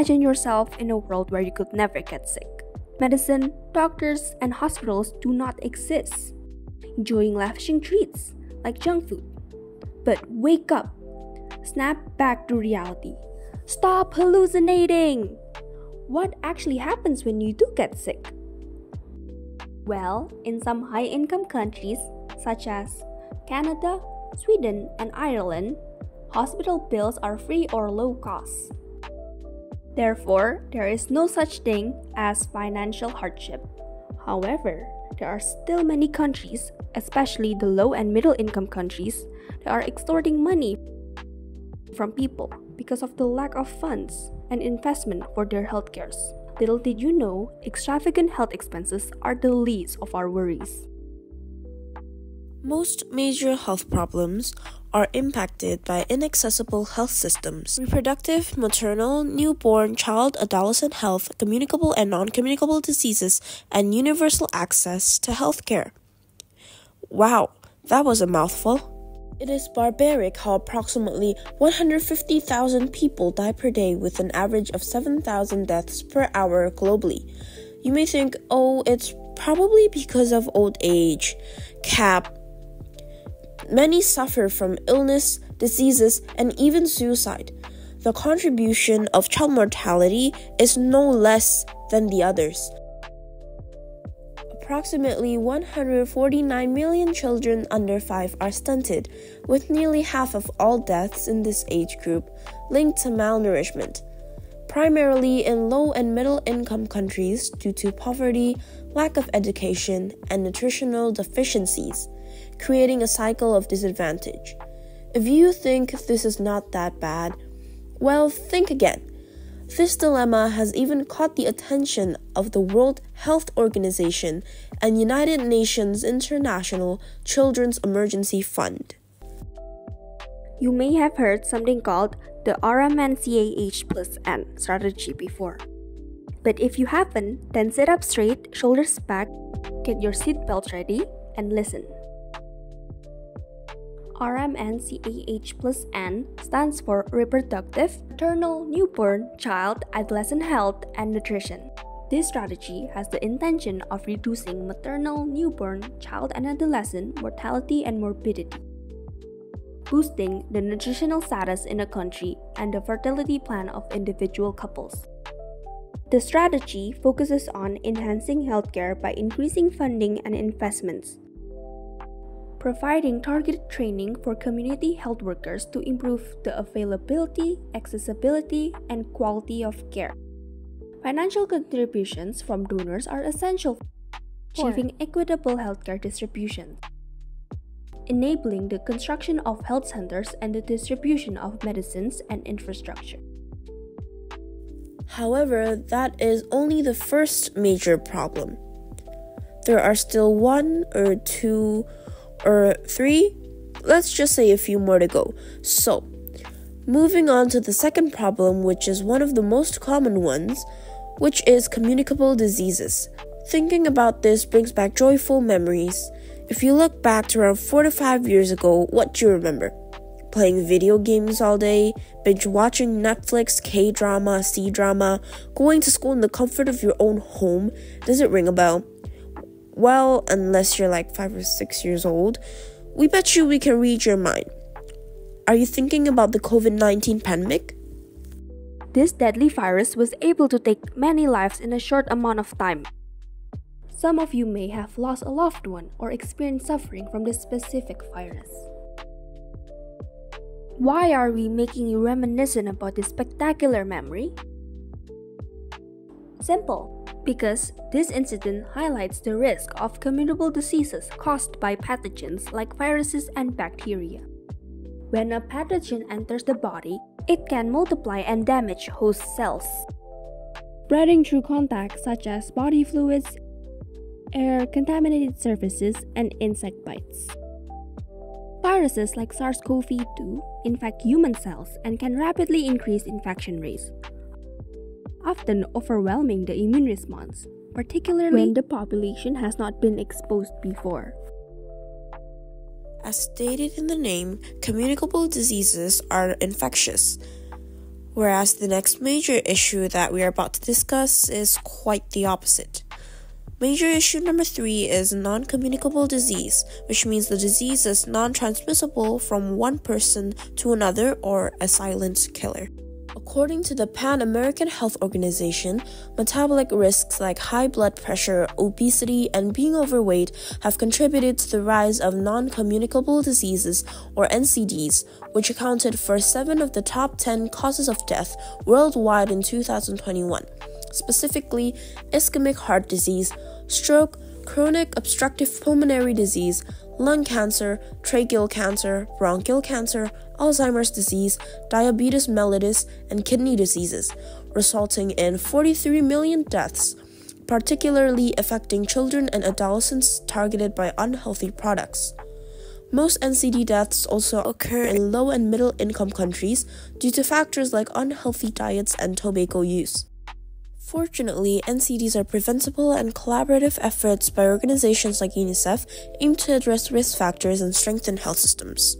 Imagine yourself in a world where you could never get sick. Medicine, doctors, and hospitals do not exist. Enjoying lavishing treats like junk food. But wake up. Snap back to reality. Stop hallucinating! What actually happens when you do get sick? Well, in some high-income countries, such as Canada, Sweden, and Ireland, hospital bills are free or low cost. Therefore, there is no such thing as financial hardship. However, there are still many countries, especially the low and middle income countries, that are extorting money from people because of the lack of funds and investment for their healthcares. Little did you know, extravagant health expenses are the least of our worries. Most major health problems are impacted by inaccessible health systems. Reproductive, maternal, newborn, child, adolescent health, communicable and non-communicable diseases, and universal access to healthcare. Wow, that was a mouthful. It is barbaric how approximately 150,000 people die per day with an average of 7,000 deaths per hour globally. You may think, oh, it's probably because of old age. Cap. Many suffer from illness, diseases, and even suicide. The contribution of child mortality is no less than the others. Approximately 149 million children under 5 are stunted, with nearly half of all deaths in this age group linked to malnourishment, primarily in low and middle income countries due to poverty, lack of education, and nutritional deficiencies, creating a cycle of disadvantage. If you think this is not that bad, well, think again. This dilemma has even caught the attention of the World Health Organization and United Nations International Children's Emergency Fund. You may have heard something called the RMNCAH+N strategy before. But if you haven't, then sit up straight, shoulders back, get your seatbelt ready, and listen. RMNCAH+N stands for Reproductive, Maternal, Newborn, Child, Adolescent Health, and Nutrition. This strategy has the intention of reducing maternal, newborn, child, and adolescent mortality and morbidity, boosting the nutritional status in a country and the fertility plan of individual couples. The strategy focuses on enhancing healthcare by increasing funding and investments, providing targeted training for community health workers to improve the availability, accessibility, and quality of care. Financial contributions from donors are essential for achieving equitable healthcare distribution, enabling the construction of health centers and the distribution of medicines and infrastructure. However, that is only the first major problem. There are still 1 or 2 or 3, let's just say a few more to go. So, moving on to the second problem, which is one of the most common ones, which is communicable diseases. Thinking about this brings back joyful memories. If you look back to around 4 to 5 years ago, what do you remember? Playing video games all day, binge watching Netflix, K-drama, C-drama, going to school in the comfort of your own home. Does it ring a bell? Well, unless you're like 5 or 6 years old, we bet you we can read your mind. Are you thinking about the COVID-19 pandemic? This deadly virus was able to take many lives in a short amount of time. Some of you may have lost a loved one or experienced suffering from this specific virus. Why are we making you reminiscent about this spectacular memory? Simple. Because this incident highlights the risk of communicable diseases caused by pathogens like viruses and bacteria. When a pathogen enters the body, it can multiply and damage host cells, spreading through contact such as body fluids, air, contaminated surfaces, and insect bites. Viruses like SARS-CoV-2 infect human cells and can rapidly increase infection rates, often overwhelming the immune response, particularly when the population has not been exposed before. As stated in the name, communicable diseases are infectious. Whereas the next major issue that we are about to discuss is quite the opposite. Major issue number 3 is non-communicable disease, which means the disease is non-transmissible from one person to another or a silent killer. According to the Pan American Health Organization, metabolic risks like high blood pressure, obesity, and being overweight have contributed to the rise of non-communicable diseases, or NCDs, which accounted for 7 of the top 10 causes of death worldwide in 2021. Specifically, ischemic heart disease, stroke, chronic obstructive pulmonary disease, lung cancer, tracheal cancer, bronchial cancer, Alzheimer's disease, diabetes mellitus, and kidney diseases, resulting in 43 million deaths, particularly affecting children and adolescents targeted by unhealthy products. Most NCD deaths also occur in low and middle income countries due to factors like unhealthy diets and tobacco use. Fortunately, NCDs are preventable, and collaborative efforts by organizations like UNICEF aim to address risk factors and strengthen health systems.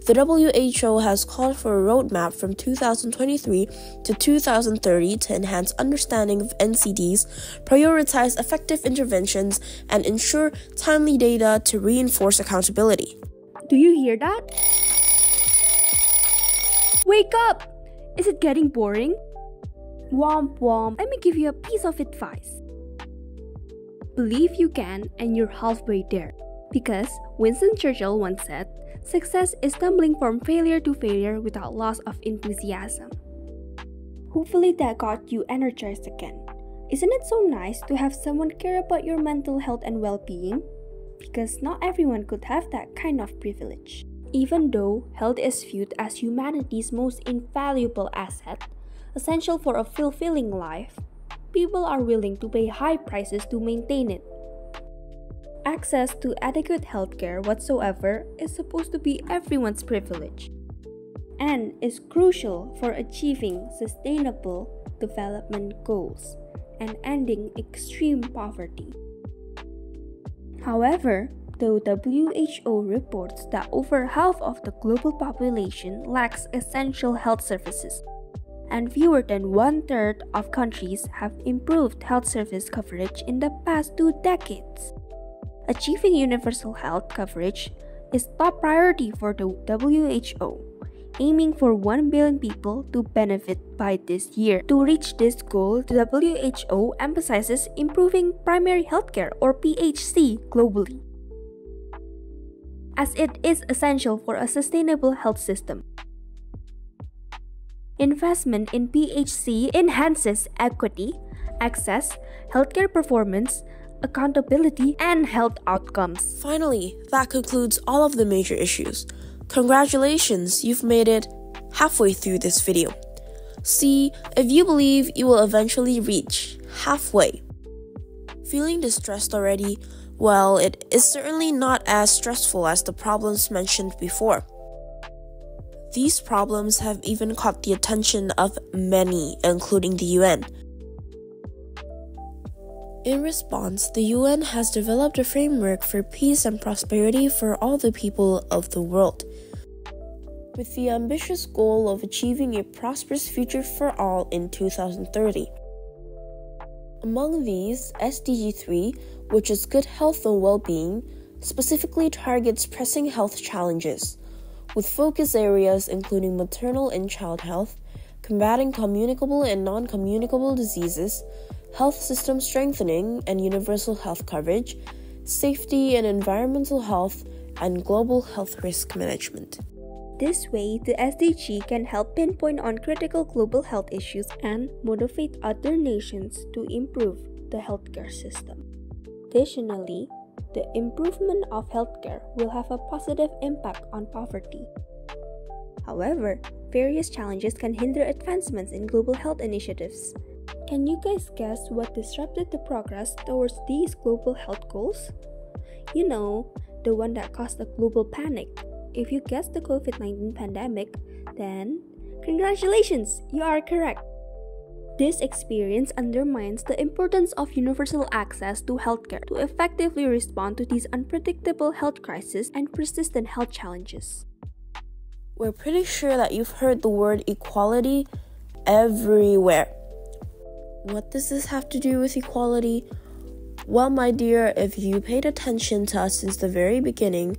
The WHO has called for a roadmap from 2023 to 2030 to enhance understanding of NCDs, prioritize effective interventions, and ensure timely data to reinforce accountability. Do you hear that? Wake up! Is it getting boring? Womp womp, let me give you a piece of advice. Believe you can, and you're halfway there. Because Winston Churchill once said, success is stumbling from failure to failure without loss of enthusiasm. Hopefully that got you energized again. Isn't it so nice to have someone care about your mental health and well-being? Because not everyone could have that kind of privilege. Even though health is viewed as humanity's most invaluable asset, essential for a fulfilling life, people are willing to pay high prices to maintain it. Access to adequate healthcare whatsoever is supposed to be everyone's privilege and is crucial for achieving sustainable development goals and ending extreme poverty. However, the WHO reports that over half of the global population lacks essential health services, and fewer than 1/3 of countries have improved health service coverage in the past 2 decades. Achieving universal health coverage is top priority for the WHO, aiming for 1 billion people to benefit by this year. To reach this goal, the WHO emphasizes improving primary healthcare, or PHC, globally, as it is essential for a sustainable health system. Investment in PHC enhances equity, access, healthcare performance, accountability, and health outcomes. Finally, that concludes all of the major issues. Congratulations, you've made it halfway through this video. See if you believe you will eventually reach halfway. Feeling distressed already? Well, it is certainly not as stressful as the problems mentioned before. These problems have even caught the attention of many, including the UN. In response, the UN has developed a framework for peace and prosperity for all the people of the world, with the ambitious goal of achieving a prosperous future for all in 2030. Among these, SDG 3, which is good health and well-being, specifically targets pressing health challenges, with focus areas including maternal and child health, combating communicable and non-communicable diseases, health system strengthening and universal health coverage, safety and environmental health, and global health risk management. This way, the SDG can help pinpoint on critical global health issues and motivate other nations to improve the healthcare system. Additionally, the improvement of healthcare will have a positive impact on poverty. However, various challenges can hinder advancements in global health initiatives. Can you guys guess what disrupted the progress towards these global health goals? You know, the one that caused a global panic. If you guessed the COVID-19 pandemic, then congratulations, you are correct. This experience undermines the importance of universal access to healthcare to effectively respond to these unpredictable health crises and persistent health challenges. We're pretty sure that you've heard the word equality everywhere. What does this have to do with equality? Well, my dear, if you paid attention to us since the very beginning,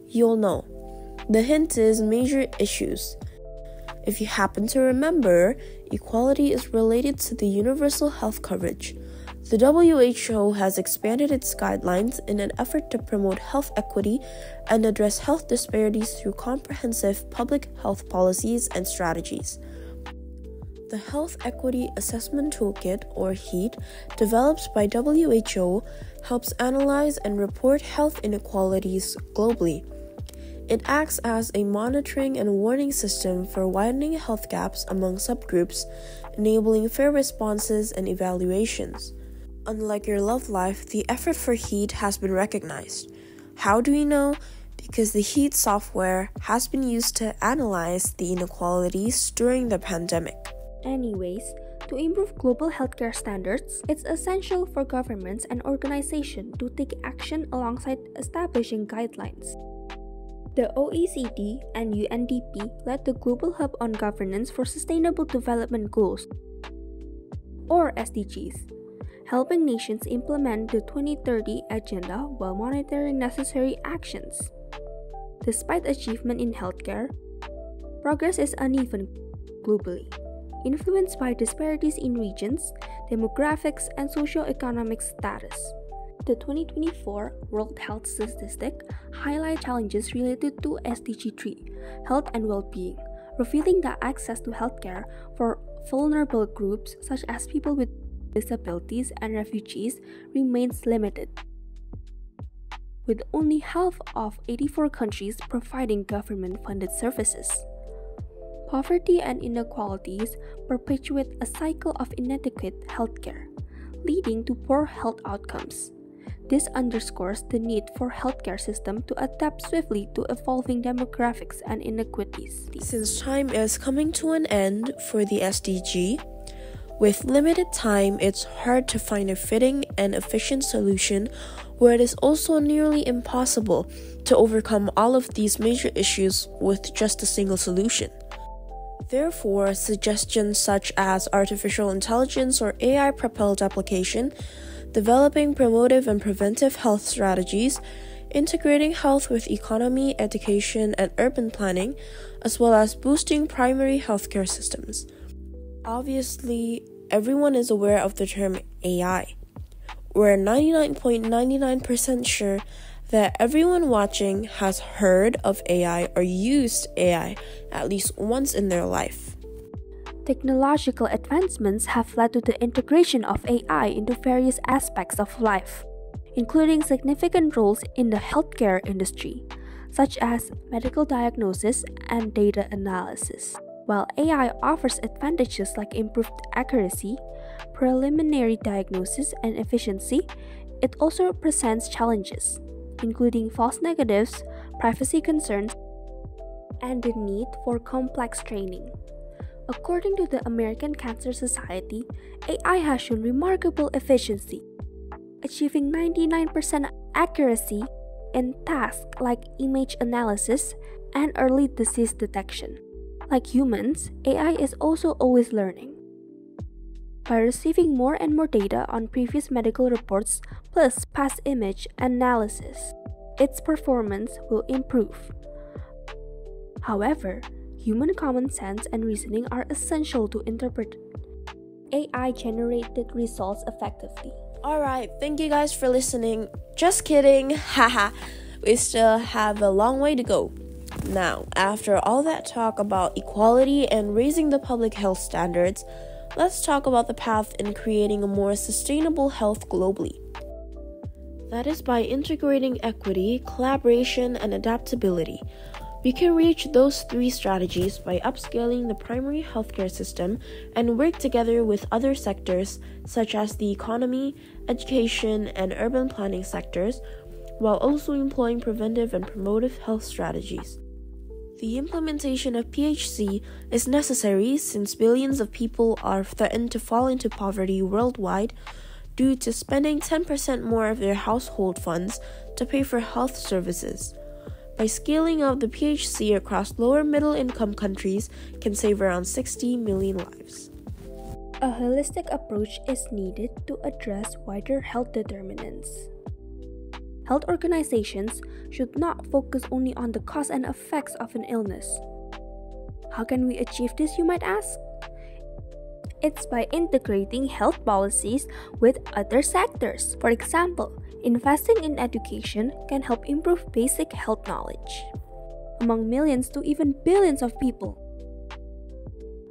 you'll know. The hint is major issues. If you happen to remember, equality is related to the universal health coverage. The WHO has expanded its guidelines in an effort to promote health equity and address health disparities through comprehensive public health policies and strategies. The Health Equity Assessment Toolkit, or HEAT, developed by WHO, helps analyze and report health inequalities globally. It acts as a monitoring and warning system for widening health gaps among subgroups, enabling fair responses and evaluations. Unlike your love life, the effort for HEAT has been recognized. How do we know? Because the HEAT software has been used to analyze the inequalities during the pandemic. Anyways, to improve global healthcare standards, it's essential for governments and organizations to take action alongside establishing guidelines. The OECD and UNDP led the Global Hub on Governance for Sustainable Development Goals, or SDGs, helping nations implement the 2030 Agenda while monitoring necessary actions. Despite achievement in healthcare, progress is uneven globally, influenced by disparities in regions, demographics, and socio-economic status. The 2024 World Health Statistic highlights challenges related to SDG 3, health and well-being, revealing that access to healthcare for vulnerable groups such as people with disabilities and refugees remains limited, with only half of 84 countries providing government-funded services. Poverty and inequalities perpetuate a cycle of inadequate healthcare, leading to poor health outcomes. This underscores the need for healthcare system to adapt swiftly to evolving demographics and inequities. Since time is coming to an end for the SDG, with limited time, it's hard to find a fitting and efficient solution where it is also nearly impossible to overcome all of these major issues with just a single solution. Therefore, suggestions such as artificial intelligence or AI-propelled application, developing promotive and preventive health strategies, integrating health with economy, education, and urban planning, as well as boosting primary healthcare systems. Obviously, everyone is aware of the term AI. We're 99.99% sure that everyone watching has heard of AI or used AI at least once in their life. Technological advancements have led to the integration of AI into various aspects of life, including significant roles in the healthcare industry, such as medical diagnosis and data analysis. While AI offers advantages like improved accuracy, preliminary diagnosis, and efficiency, it also presents challenges, including false negatives, privacy concerns, and the need for complex training. According to the American Cancer Society, AI has shown remarkable efficiency, achieving 99% accuracy in tasks like image analysis and early disease detection. Like humans, AI is also always learning. By receiving more and more data on previous medical reports plus past image analysis, its performance will improve. However, human common sense and reasoning are essential to interpret AI-generated results effectively. Alright, thank you guys for listening. Just kidding, haha. We still have a long way to go. Now, after all that talk about equality and raising the public health standards, let's talk about the path in creating a more sustainable health globally. That is by integrating equity, collaboration, and adaptability. We can reach those three strategies by upscaling the primary healthcare system and work together with other sectors such as the economy, education, and urban planning sectors, while also employing preventive and promotive health strategies. The implementation of PHC is necessary since billions of people are threatened to fall into poverty worldwide due to spending 10% more of their household funds to pay for health services. by scaling out the PHC across lower middle income countries can save around 60 million lives. A holistic approach is needed to address wider health determinants. Health organizations should not focus only on the cause and effects of an illness. How can we achieve this, you might ask? It's by integrating health policies with other sectors. For example, investing in education can help improve basic health knowledge among millions to even billions of people.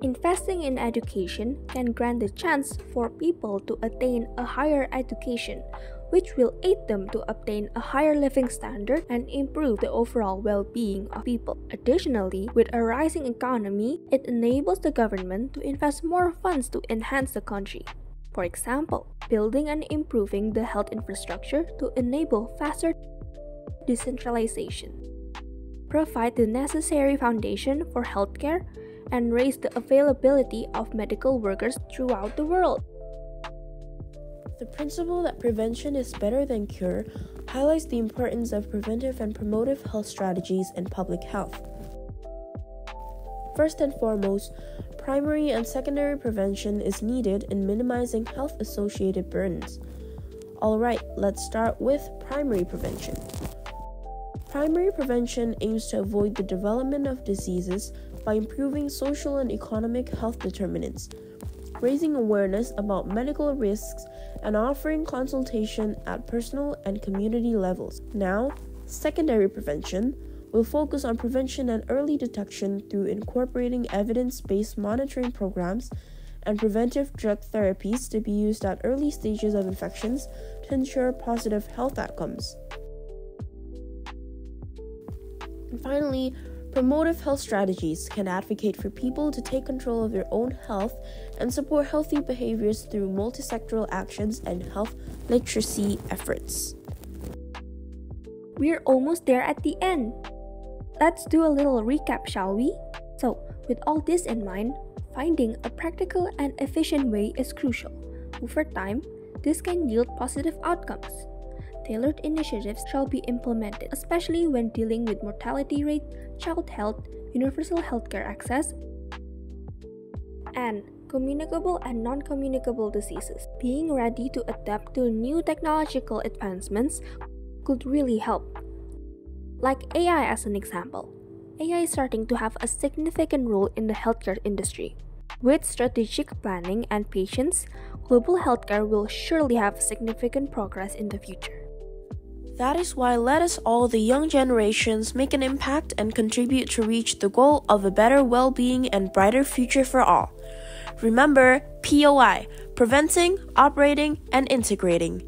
Investing in education can grant the chance for people to attain a higher education, which will aid them to obtain a higher living standard and improve the overall well-being of people. Additionally, with a rising economy, it enables the government to invest more funds to enhance the country. For example, building and improving the health infrastructure to enable faster decentralization, provide the necessary foundation for healthcare, and raise the availability of medical workers throughout the world. The principle that prevention is better than cure highlights the importance of preventive and promotive health strategies in public health. First and foremost, primary and secondary prevention is needed in minimizing health-associated burdens. Alright, let's start with primary prevention. Primary prevention aims to avoid the development of diseases by improving social and economic health determinants, raising awareness about medical risks, and offering consultation at personal and community levels. Now, secondary prevention will focus on prevention and early detection through incorporating evidence-based monitoring programs and preventive drug therapies to be used at early stages of infections to ensure positive health outcomes. And finally, promotive health strategies can advocate for people to take control of their own health and support healthy behaviors through multisectoral actions and health literacy efforts. We're almost there at the end. Let's do a little recap, shall we? So, with all this in mind, finding a practical and efficient way is crucial. Over time, this can yield positive outcomes. Tailored initiatives shall be implemented, especially when dealing with mortality rate, child health, universal healthcare access, and communicable and non-communicable diseases. Being ready to adapt to new technological advancements could really help. Like AI as an example. AI is starting to have a significant role in the healthcare industry. With strategic planning and patience, global healthcare will surely have significant progress in the future. That is why let us all, the young generations, make an impact and contribute to reach the goal of a better well-being and brighter future for all. Remember, POI, preventing, operating, and integrating.